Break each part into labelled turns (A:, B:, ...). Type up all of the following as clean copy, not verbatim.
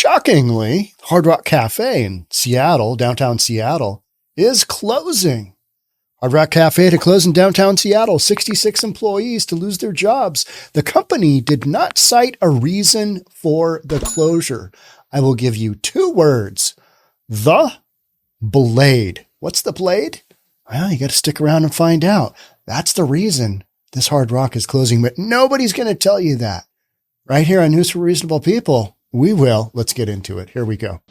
A: shockingly, Hardrock Cafe in Seattle, downtown Seattle, is closing. Hardrock Cafe to close in downtown Seattle, 66 employees to lose their jobs. The company did not cite a reason for the closure. I will give you 2 words. The Blade. What's the Blade? Well, you got to stick around and find out. That's the reason this Hardrock is closing, but nobody's going to tell you that. Right here on News for Reasonable People, we will. Let's get into it. Here we go.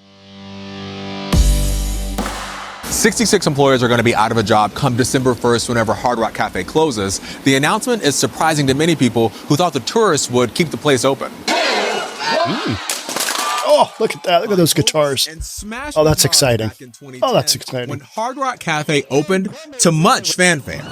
B: 66 employers are going to be out of a job come December 1st whenever Hardrock Cafe closes. The announcement is surprising to many people who thought the tourists would keep the place open.
A: Oh, look at that. Look at those guitars. Oh, that's exciting. Oh, that's exciting.
B: When Hardrock Cafe opened to much fanfare.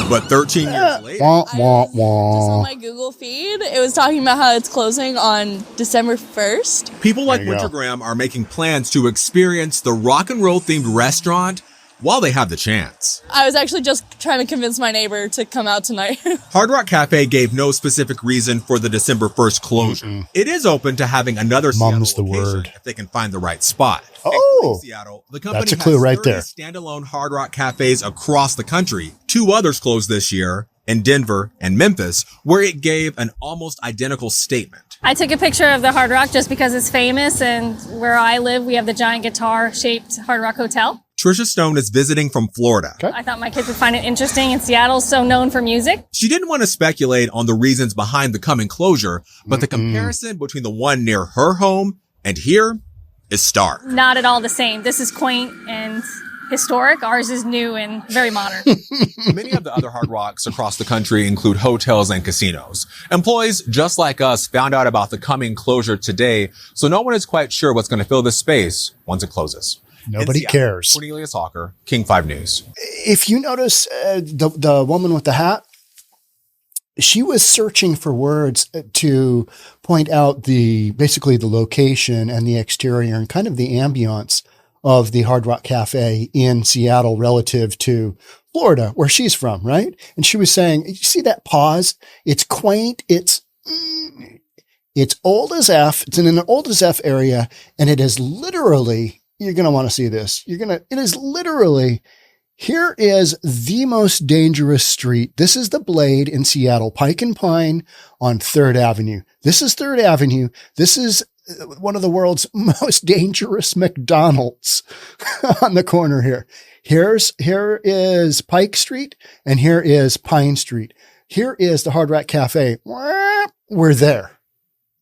B: But 13 years later,
C: just on my Google feed, it was talking about how it's closing on December 1st.
B: People like Winter Graham are making plans to experience the rock and roll themed restaurant while they have the chance.
C: I was actually just trying to convince my neighbor to come out tonight.
B: Hardrock Cafe gave no specific reason for the December 1st closure. It is open to having another Seattle location if they can find the right spot.
A: Oh,
B: Seattle, the company
A: that's a clue right there.
B: Standalone Hardrock Cafes across the country. 2 others closed this year in Denver and Memphis, where it gave an almost identical statement.
D: I took a picture of the Hardrock just because it's famous, and where I live, we have the giant guitar-shaped Hardrock Hotel.
B: Trisha Stone is visiting from Florida.
A: Okay.
D: I thought my kids would find it interesting, and Seattle's so known for music.
B: She didn't want to speculate on the reasons behind the coming closure, but the comparison between the one near her home and here is stark.
D: Not at all the same. This is quaint and historic. Ours is new and very modern.
B: Many of the other Hard Rocks across the country include hotels and casinos. Employees just like us found out about the coming closure today, so no one is quite sure what's going to fill this space once it closes.
A: Nobody cares.
B: wailing, King 5 News.
A: If you notice the woman with the hat, she was searching for words to point out basically the location and the exterior and kind of the ambiance of the Hardrock Cafe in Seattle relative to Florida, where she's from, right? And she was saying, you see that pause? It's quaint. It's old as F. It's in an old as F area. And it is literally, you're going to want to see this. It is literally, here is the most dangerous street. This is the Blade in Seattle, Pike and Pine on 3rd Avenue. This is 3rd Avenue. This is one of the world's most dangerous McDonald's on the corner here. Here is Pike Street and here is Pine Street. Here is the Hardrock Cafe. We're there.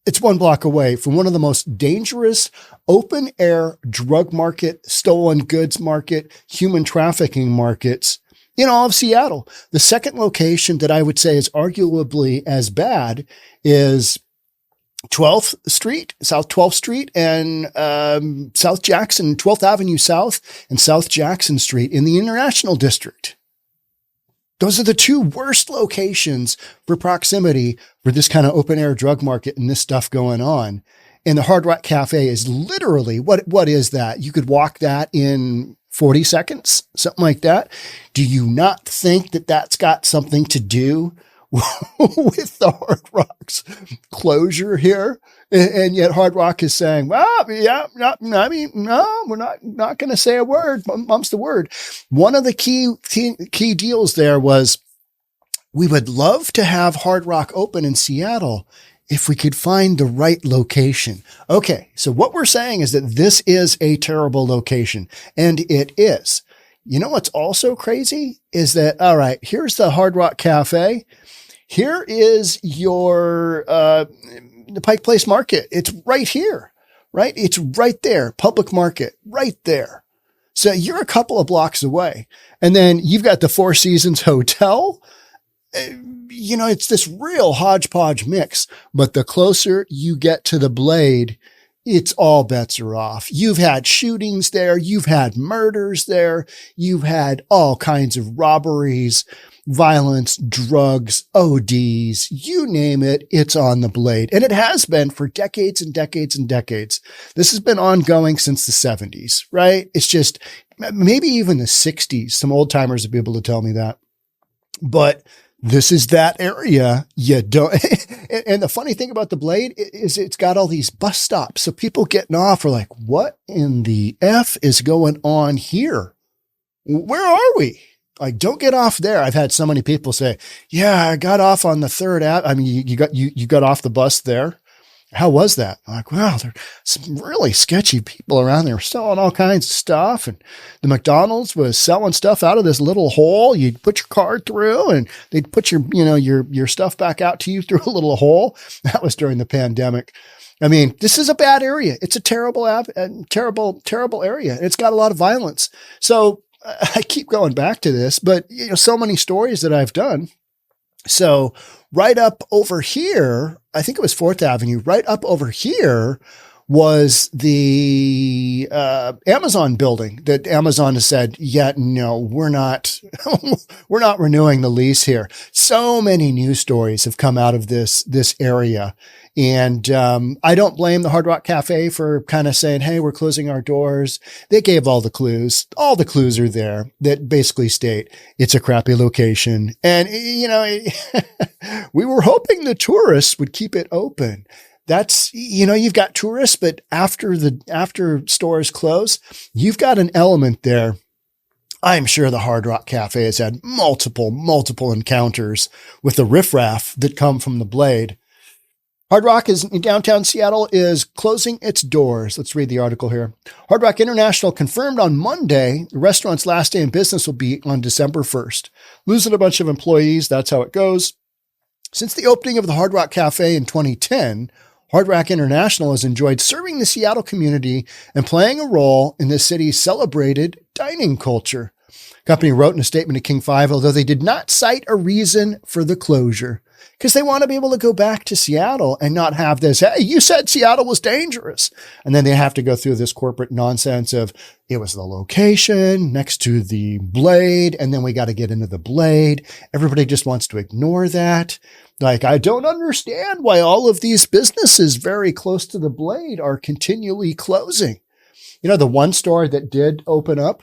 A: It's 1 block away from one of the most dangerous open air drug market, stolen goods market, human trafficking markets in all of Seattle. The second location that I would say is arguably as bad is 12th Street, South 12th Street and South Jackson, 12th Avenue South and South Jackson Street in the International District. Those are the 2 worst locations for proximity for this kind of open air drug market and this stuff going on. And the Hardrock Cafe is literally, what is that? You could walk that in 40 seconds, something like that. Do you not think that that's got something to do with the Hard Rock's closure here? And yet Hard Rock is saying, well, yeah, no, we're not going to say a word. Mum's the word. One of the key deals there was we would love to have Hard Rock open in Seattle if we could find the right location. Okay. So what we're saying is that this is a terrible location, and it is. You know, what's also crazy is that, all right, here's the Hard Rock Cafe. Here is your, the Pike Place Market. It's right here, right? It's right there. Public Market, right there. So you're a couple of blocks away. And then you've got the Four Seasons Hotel. You know, it's this real hodgepodge mix, but the closer you get to the Blade, it's all bets are off. You've had shootings there. You've had murders there. You've had all kinds of robberies, violence, drugs, ODs, you name it, it's on the Blade. And it has been for decades and decades and decades. This has been ongoing since the 70s, right? It's just maybe even the 60s. Some old timers will be able to tell me that. But this is that area. You don't. And the funny thing about the Blade is it's got all these bus stops. So people getting off are like, what in the F is going on here? Where are we? Like, don't get off there. I've had so many people say, yeah, I got off on the third app. I mean, you got off the bus there. How was that? I'm like, wow, there's some really sketchy people around there selling all kinds of stuff. And the McDonald's was selling stuff out of this little hole. You'd put your card through and they'd put your stuff back out to you through a little hole. That was during the pandemic. I mean, this is a bad area. It's a terrible area. It's got a lot of violence. So I keep going back to this, but so many stories that I've done. So right up over here, I think it was 4th Avenue, right up over here was the Amazon building that Amazon has said, yeah, no, we're not renewing the lease here. So many news stories have come out of this area. And I don't blame the Hardrock Cafe for kind of saying, hey, we're closing our doors. They gave all the clues. All the clues are there that basically state it's a crappy location. And, we were hoping the tourists would keep it open. That's, you've got tourists, but after stores close, you've got an element there. I'm sure the Hardrock Cafe has had multiple encounters with the riffraff that come from the Blade. Hardrock in downtown Seattle is closing its doors. Let's read the article here. Hardrock International confirmed on Monday the restaurant's last day in business will be on December 1st. Losing a bunch of employees, that's how it goes. Since the opening of the Hardrock Cafe in 2010, Hardrock International has enjoyed serving the Seattle community and playing a role in the city's celebrated dining culture. The company wrote in a statement to King 5, although they did not cite a reason for the closure, because they want to be able to go back to Seattle and not have this, hey, you said Seattle was dangerous. And then they have to go through this corporate nonsense of it was the location next to the Blade, and then we got to get into the Blade. Everybody just wants to ignore that. Like, I don't understand why all of these businesses very close to the Blade are continually closing. The one store that did open up,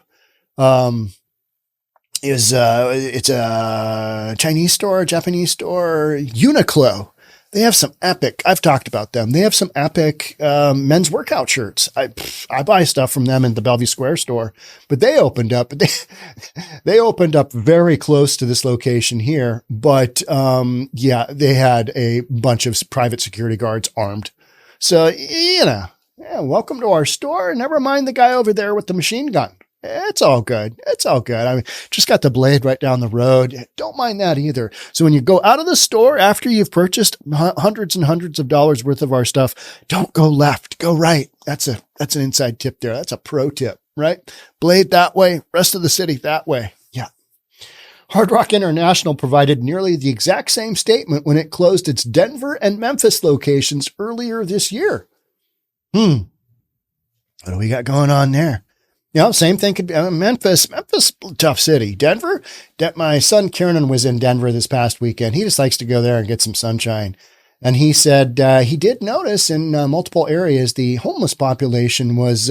A: it's a Chinese store, Japanese store, Uniqlo. They have some epic, I've talked about them. They have some epic men's workout shirts. I buy stuff from them in the Bellevue Square store, but they opened up very close to this location here. But they had a bunch of private security guards armed. So, welcome to our store. Never mind the guy over there with the machine gun. It's all good. I mean, just got the Blade right down the road. Don't mind that either. So when you go out of the store after you've purchased hundreds and hundreds of dollars worth of our stuff, don't go left, go right. That's an inside tip there. That's a pro tip, right? Blade that way, rest of the city that way. Yeah. Hardrock International provided nearly the exact same statement when it closed its Denver and Memphis locations earlier this year. What do we got going on there? Same thing could be Memphis, tough city. Denver, my son Kieran was in Denver this past weekend. He just likes to go there and get some sunshine. And he said he did notice in multiple areas the homeless population was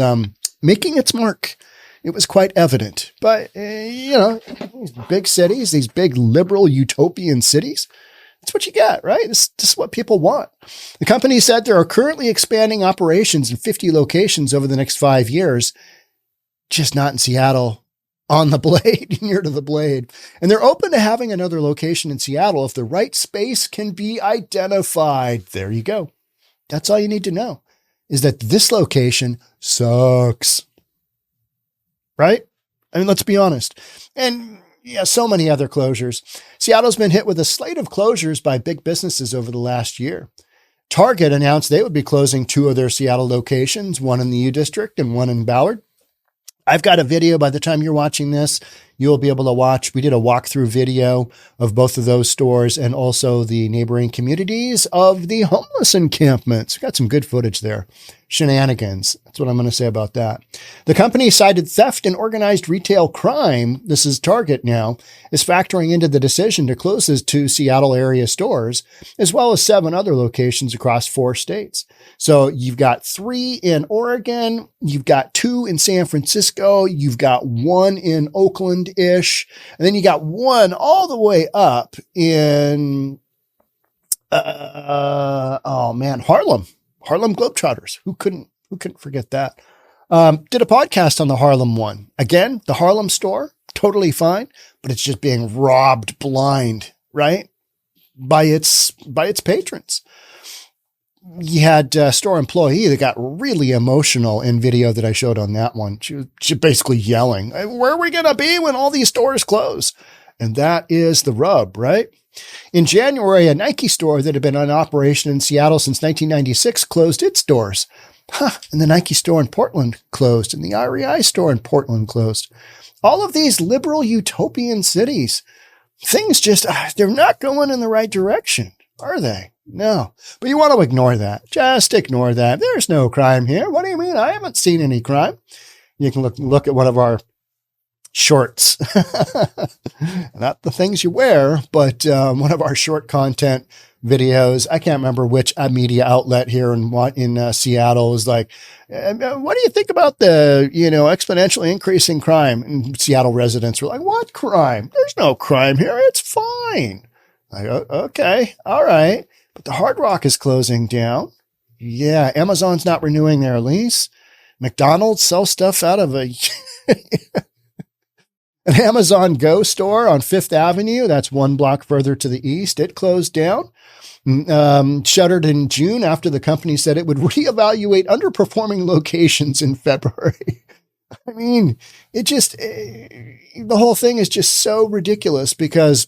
A: making its mark. It was quite evident. But, these big cities, these big liberal utopian cities, that's what you get, right? This is what people want. The company said they are currently expanding operations in 50 locations over the next 5 years. Just not in Seattle, on the Blade, near to the Blade. And they're open to having another location in Seattle if the right space can be identified. There you go. That's all you need to know, is that this location sucks. Right? I mean, let's be honest. And so many other closures. Seattle's been hit with a slate of closures by big businesses over the last year. Target announced they would be closing 2 of their Seattle locations, one in the U District and one in Ballard. I've got a video. By the time you're watching this, you'll be able to watch. We did a walkthrough video of both of those stores and also the neighboring communities of the homeless encampments. Got some good footage there. Shenanigans. That's what I'm going to say about that. The company cited theft and organized retail crime. This is Target now, is factoring into the decision to close its 2 Seattle area stores, as well as 7 other locations across 4 states. So you've got 3 in Oregon. You've got 2 in San Francisco. You've got 1 in Oakland behind-ish. And then you got one all the way up in, Harlem Globetrotters. Who couldn't forget that? Did a podcast on the Harlem one. Again, the Harlem store, totally fine, but it's just being robbed blind, right? By its patrons. You had a store employee that got really emotional in video that I showed on that one. She was basically yelling, where are we going to be when all these stores close? And that is the rub, right? In January, a Nike store that had been in operation in Seattle since 1996 closed its doors. And the Nike store in Portland closed, and the REI store in Portland closed. All of these liberal utopian cities, things just, they're not going in the right direction, are they? No, but you want to ignore that. Just ignore that. There's no crime here. What do you mean? I haven't seen any crime. You can look at one of our shorts, not the things you wear, but one of our short content videos. I can't remember which media outlet here in Seattle was like, what do you think about the, exponentially increasing crime? And Seattle residents were like, what crime? There's no crime here. It's fine. Like, okay. All right. But the Hardrock is closing down. Yeah. Amazon's not renewing their lease. McDonald's sells stuff out of an Amazon Go store on Fifth Avenue. That's one block further to the east. It closed down. Shuttered in June after the company said it would reevaluate underperforming locations in February. I mean, the whole thing is just so ridiculous because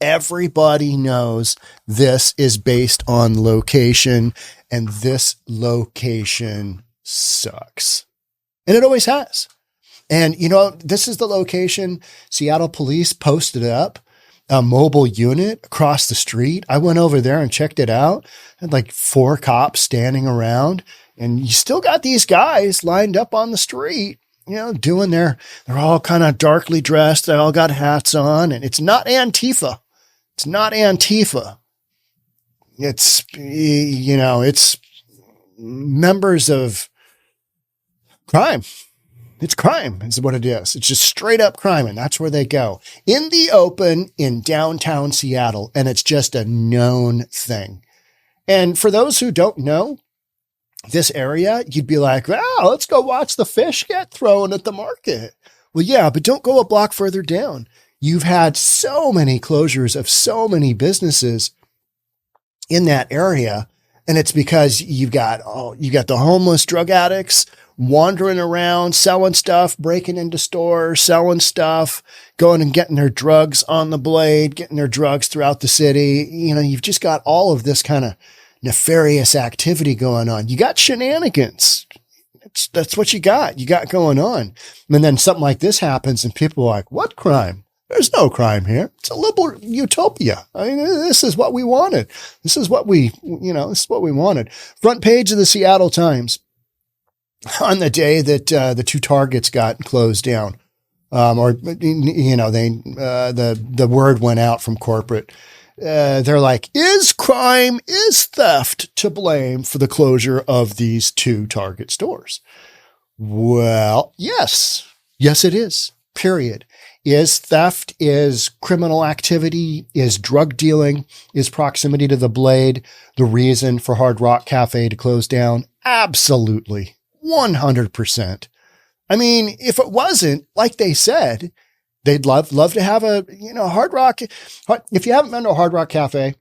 A: everybody knows this is based on location, and this location sucks. And it always has. And, this is the location Seattle police posted up a mobile unit across the street. I went over there and checked it out. Had like 4 cops standing around, and you still got these guys lined up on the street, they're all kind of darkly dressed. They all got hats on, and it's not Antifa. It's not Antifa. It's, it's members of crime. It's crime is what it is. It's just straight up crime. And that's where they go in the open in downtown Seattle. And it's just a known thing. And for those who don't know this area, you'd be like, wow, let's go watch the fish get thrown at the market. Well, yeah, but don't go a block further down. You've had so many closures of so many businesses in that area. And it's because you got the homeless drug addicts wandering around, selling stuff, breaking into stores, selling stuff, going and getting their drugs on the blade, getting their drugs throughout the city. You've just got all of this kind of nefarious activity going on. You got shenanigans. That's what you got going on. And then something like this happens and people are like, what crime? There's no crime here. It's a liberal utopia. I mean, this is what we wanted. This is what we wanted. Front page of the Seattle Times on the day that the 2 Targets got closed down, the word went out from corporate. They're like, is theft to blame for the closure of these 2 Target stores? Well, yes, it is. Period. Is theft, is criminal activity, is drug dealing, is proximity to the blade the reason for Hardrock Cafe to close down? Absolutely. 100%. I mean, if it wasn't, like they said, they'd love to have a, Hardrock. If you haven't been to a Hardrock Cafe,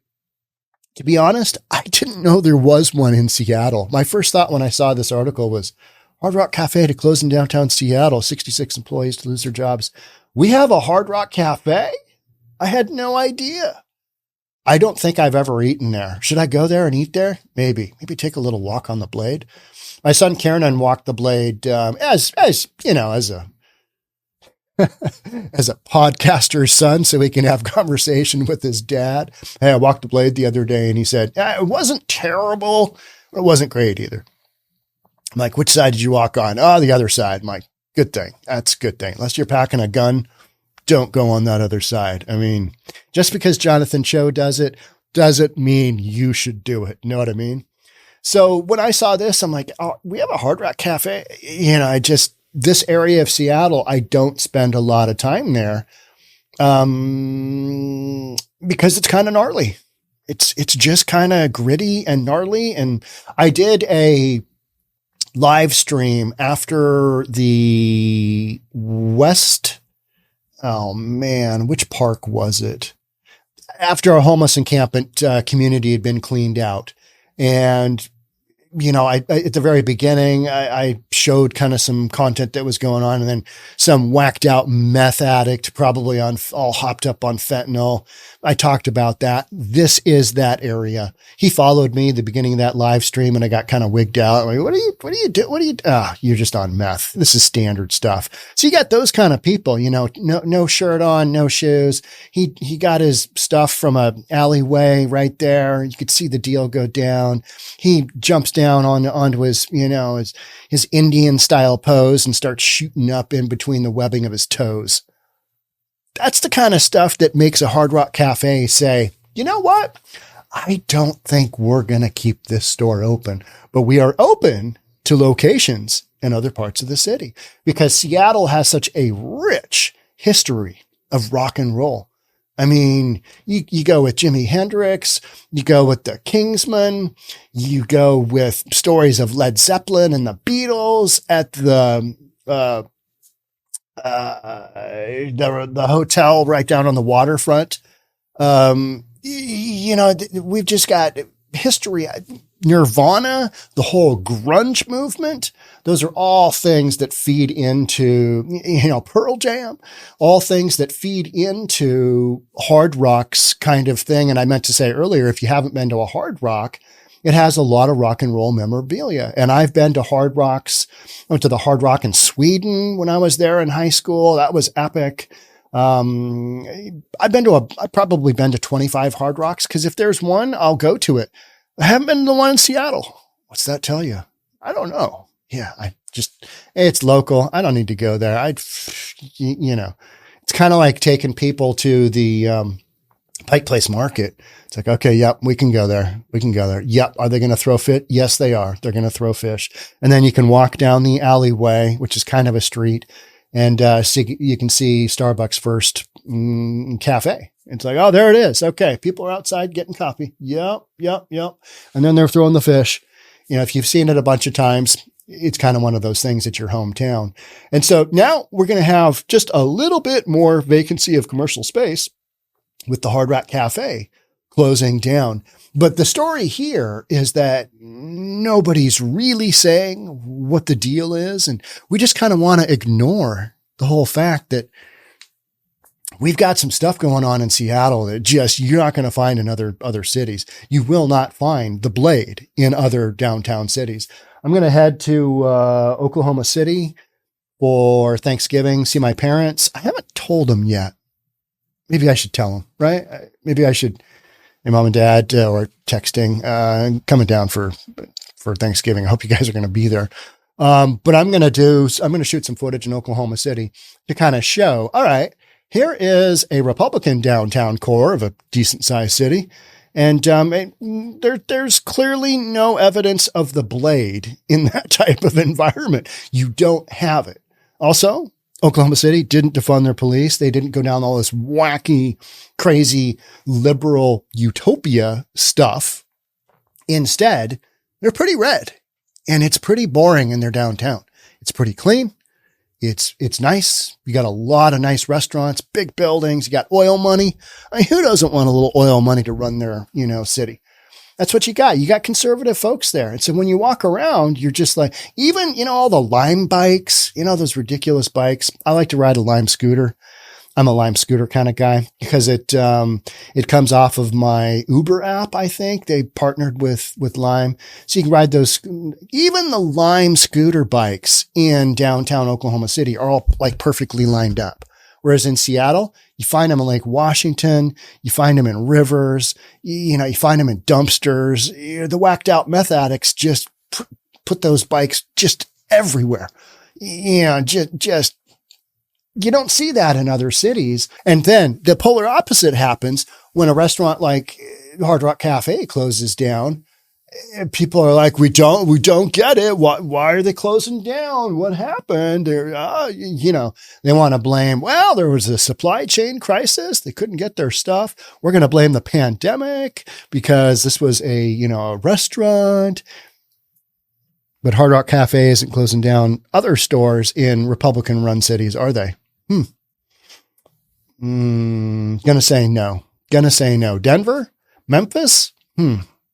A: to be honest, I didn't know there was one in Seattle. My first thought when I saw this article was Hardrock Cafe to close in downtown Seattle, 66 employees to lose their jobs. We have a Hardrock Cafe? I had no idea. I don't think I've ever eaten there. Should I go there and eat there? Maybe take a little walk on the blade. My son Kieran walked the blade as a podcaster's son, so he can have conversation with his dad. Hey, I walked the blade the other day, and he said it wasn't terrible, but it wasn't great either. I'm like, which side did you walk on? Oh, the other side. I'm like, good thing. That's a good thing. Unless you're packing a gun, don't go on that other side. I mean, just because Jonathan Cho does it doesn't mean you should do it. You know what I mean? So when I saw this, I'm like, oh, we have a Hardrock Cafe. this area of Seattle, I don't spend a lot of time there, because it's kind of gnarly. It's just kind of gritty and gnarly. And I did a live stream after the which park was it? After our homeless encampment community had been cleaned out. And, I at the very beginning, I showed kind of some content that was going on, and then some whacked out meth addict, probably all hopped up on fentanyl. I talked about that. This is that area. He followed me at the beginning of that live stream, and I got kind of wigged out. I'm like, what do you do? You're just on meth. This is standard stuff. So you got those kind of people, no shirt on, no shoes. He got his stuff from a alleyway right there. You could see the deal go down. He jumps down onto his, his Indian style pose and starts shooting up in between the webbing of his toes. That's the kind of stuff that makes a Hardrock Cafe say, you know what? I don't think we're going to keep this store open, but we are open to locations in other parts of the city, because Seattle has such a rich history of rock and roll. I mean, you go with Jimi Hendrix, you go with the Kingsmen, you go with stories of Led Zeppelin and the Beatles at the hotel right down on the waterfront. We've just got history, Nirvana, the whole grunge movement. Those are all things that feed into, Pearl Jam, all things that feed into Hard Rock's kind of thing. And I meant to say earlier, if you haven't been to a Hard Rock, it has a lot of rock and roll memorabilia. And I've been to Hard Rocks. I went to the Hard Rock in Sweden when I was there in high school. That was epic. I've probably been to 25 Hard Rocks, because if there's one, I'll go to it. I haven't been to the one in Seattle. What's that tell you? I don't know. Yeah, it's local. I don't need to go there. It's kind of like taking people to the, Pike Place Market. It's like, okay, yep, we can go there. Yep. Are they going to throw fish? Yes, they are. They're going to throw fish. And then you can walk down the alleyway, which is kind of a street, and you can see Starbucks First Cafe. It's like, oh, there it is. Okay. People are outside getting coffee. Yep. And then they're throwing the fish. If you've seen it a bunch of times, it's kind of one of those things at your hometown. And so now we're going to have just a little bit more vacancy of commercial space with the Hardrock Cafe closing down. But the story here is that nobody's really saying what the deal is. And we just kind of want to ignore the whole fact that we've got some stuff going on in Seattle that you're not going to find in other cities. You will not find the Blade in other downtown cities. I'm going to head to Oklahoma City for Thanksgiving, see my parents. I haven't told them yet. Maybe I should tell them, right? Maybe I should. My mom and dad or texting, coming down for Thanksgiving. I hope you guys are going to be there. But I'm going to shoot some footage in Oklahoma City to kind of show, all right, here is a Republican downtown core of a decent sized city. And there's clearly no evidence of the Blade in that type of environment. You don't have it. Also, Oklahoma City didn't defund their police. They didn't go down all this wacky, crazy, liberal utopia stuff. Instead, they're pretty red, and it's pretty boring in their downtown. It's pretty clean. It's nice. You got a lot of nice restaurants, big buildings. You got oil money. I mean, who doesn't want a little oil money to run their, city? That's what you got. You got conservative folks there. And so when you walk around, you're just like, even, all the Lime bikes, those ridiculous bikes. I like to ride a Lime scooter. I'm a Lime scooter kind of guy because it comes off of my Uber app. I think they partnered with Lime. So you can ride those. Even the Lime scooter bikes in downtown Oklahoma City are all like perfectly lined up. Whereas in Seattle, you find them in Lake Washington, you find them in rivers, you find them in dumpsters. The whacked out meth addicts just put those bikes just everywhere. Just you don't see that in other cities. And then the polar opposite happens when a restaurant like Hardrock Cafe closes down. And people are like, we don't get it. Why are they closing down? What happened? They're, they want to blame, well, there was a supply chain crisis. They couldn't get their stuff. We're going to blame the pandemic because this was a restaurant. But Hard Rock Cafe isn't closing down other stores in Republican run cities, are they? Gonna say no. Denver? Memphis?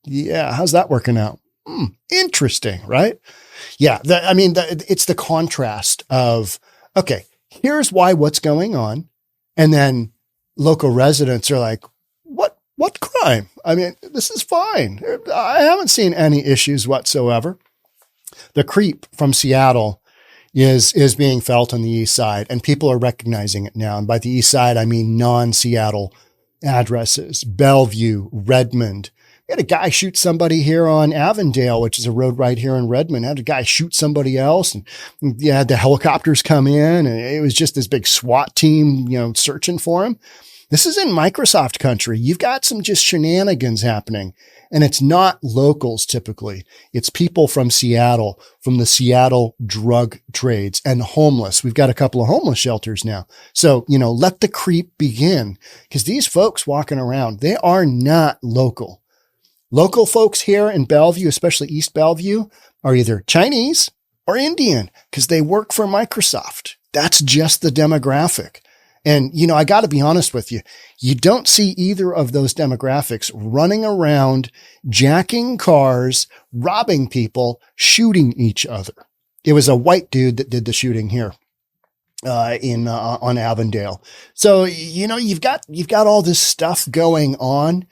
A: Yeah. How's that working out? Interesting, right? Yeah. It's the contrast of, okay, here's what's going on. And then local residents are like, what crime? I mean, this is fine. I haven't seen any issues whatsoever. The creep from Seattle is being felt on the east side, and people are recognizing it now. And by the east side, I mean non-Seattle addresses, Bellevue, Redmond. We had a guy shoot somebody here on Avondale, which is a road right here in Redmond. Had a guy shoot somebody else, and you had the helicopters come in, and it was just this big SWAT team, searching for him. This is in Microsoft country. You've got some just shenanigans happening, and it's not locals typically. It's people from Seattle, from the Seattle drug trades, and homeless. We've got a couple of homeless shelters now. So, let the creep begin, because these folks walking around, they are not local. Local folks here in Bellevue, especially East Bellevue, are either Chinese or Indian because they work for Microsoft. That's just the demographic. And, I got to be honest with you. You don't see either of those demographics running around, jacking cars, robbing people, shooting each other. It was a white dude that did the shooting here, on Avondale. So, you've got all this stuff going on,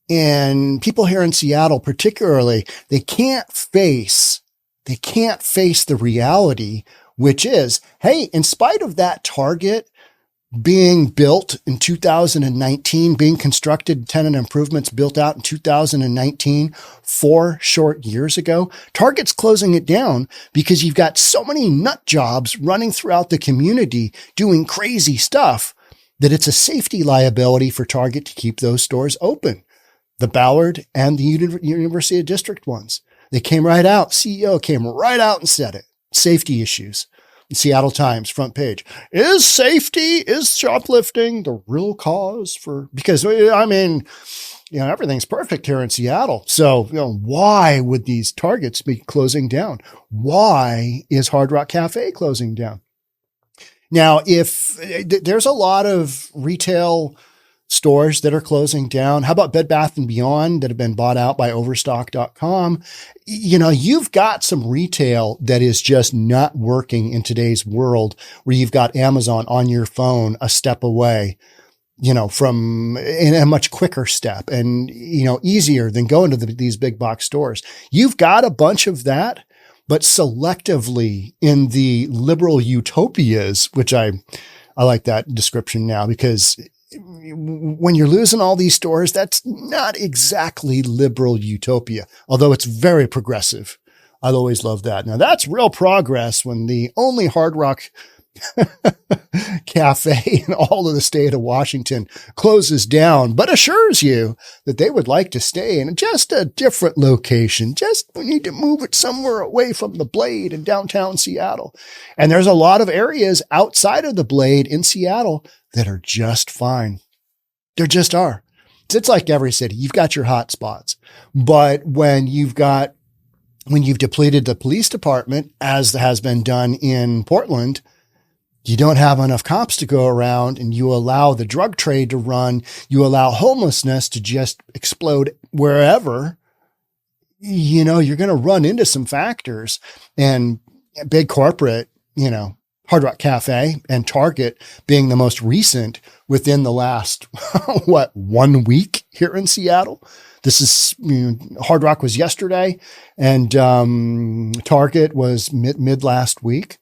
A: and people here in Seattle, particularly, they can't face the reality, which is, hey, in spite of that Target being built in 2019, being constructed, tenant improvements built out in 2019, 4 short years ago, Target's closing it down because you've got so many nut jobs running throughout the community doing crazy stuff that it's a safety liability for Target to keep those stores open. The Ballard and the University of District ones, they came right out. CEO came right out and said it. Safety issues. Seattle Times front page. Is shoplifting the real cause because everything's perfect here in Seattle. So, why would these Targets be closing down? Why is Hard Rock Cafe closing down? Now, if there's a lot of retail stores that are closing down, how about Bed Bath & Beyond that have been bought out by Overstock.com? You've got some retail that is just not working in today's world, where you've got Amazon on your phone a step away, from in a much quicker step and, easier than going to these big box stores. You've got a bunch of that, but selectively in the liberal utopias, which I like that description now, because when you're losing all these stores, that's not exactly liberal utopia, although it's very progressive. I've always loved that. Now that's real progress when the only Hard Rock Cafe in all of the state of Washington closes down, but assures you that they would like to stay in just a different location. We need to move it somewhere away from the Blade in downtown Seattle. And there's a lot of areas outside of the Blade in Seattle that are just fine. There just are. It's like every city. You've got your hot spots, but when you've depleted the police department, as has been done in Portland, you don't have enough cops to go around, and you allow the drug trade to run. You allow homelessness to just explode wherever. You're going to run into some factors, and big corporate, Hard Rock Cafe and Target being the most recent within the last, 1 week here in Seattle. This is, Hard Rock was yesterday, and Target was mid last week,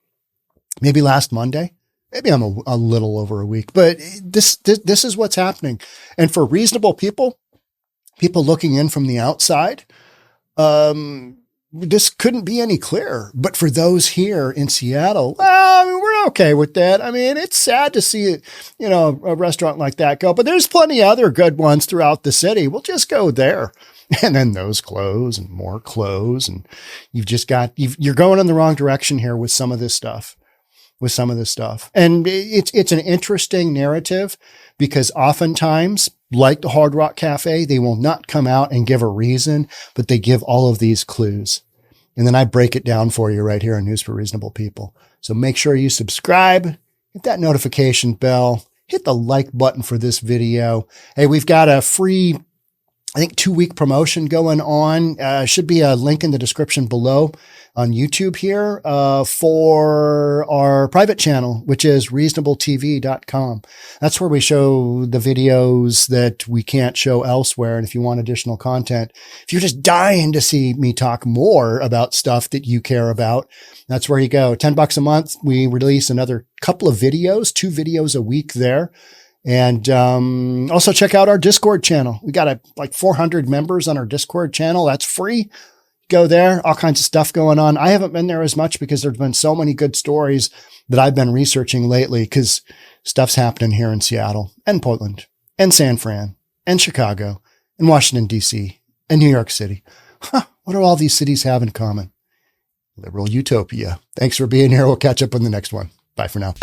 A: maybe last Monday. Maybe I'm a little over a week, but this is what's happening. And for reasonable people looking in from the outside, this couldn't be any clearer. But for those here in Seattle, we're okay with that. I mean, it's sad to see, a restaurant like that go, but there's plenty of other good ones throughout the city. We'll just go there. And then those close and more close. And you're going in the wrong direction here with some of this stuff. And it's an interesting narrative because oftentimes, like the Hard Rock Cafe, they will not come out and give a reason, but they give all of these clues. And then I break it down for you right here on News for Reasonable People. So make sure you subscribe, hit that notification bell, hit the like button for this video. Hey, we've got a free, 2-week promotion going on. Should be a link in the description below on YouTube here for our private channel, which is reasonabletv.com. That's where we show the videos that we can't show elsewhere. And if you want additional content, if you're just dying to see me talk more about stuff that you care about, that's where you go. $10 a month. We release another couple of videos, 2 videos a week there. And also check out our Discord channel. We got 400 members on our Discord channel. That's free. Go there. All kinds of stuff going on. I haven't been there as much because there's been so many good stories that I've been researching lately because stuff's happening here in Seattle and Portland and San Fran and Chicago and Washington, D.C. and New York City. What do all these cities have in common? Liberal utopia. Thanks for being here. We'll catch up on the next one. Bye for now.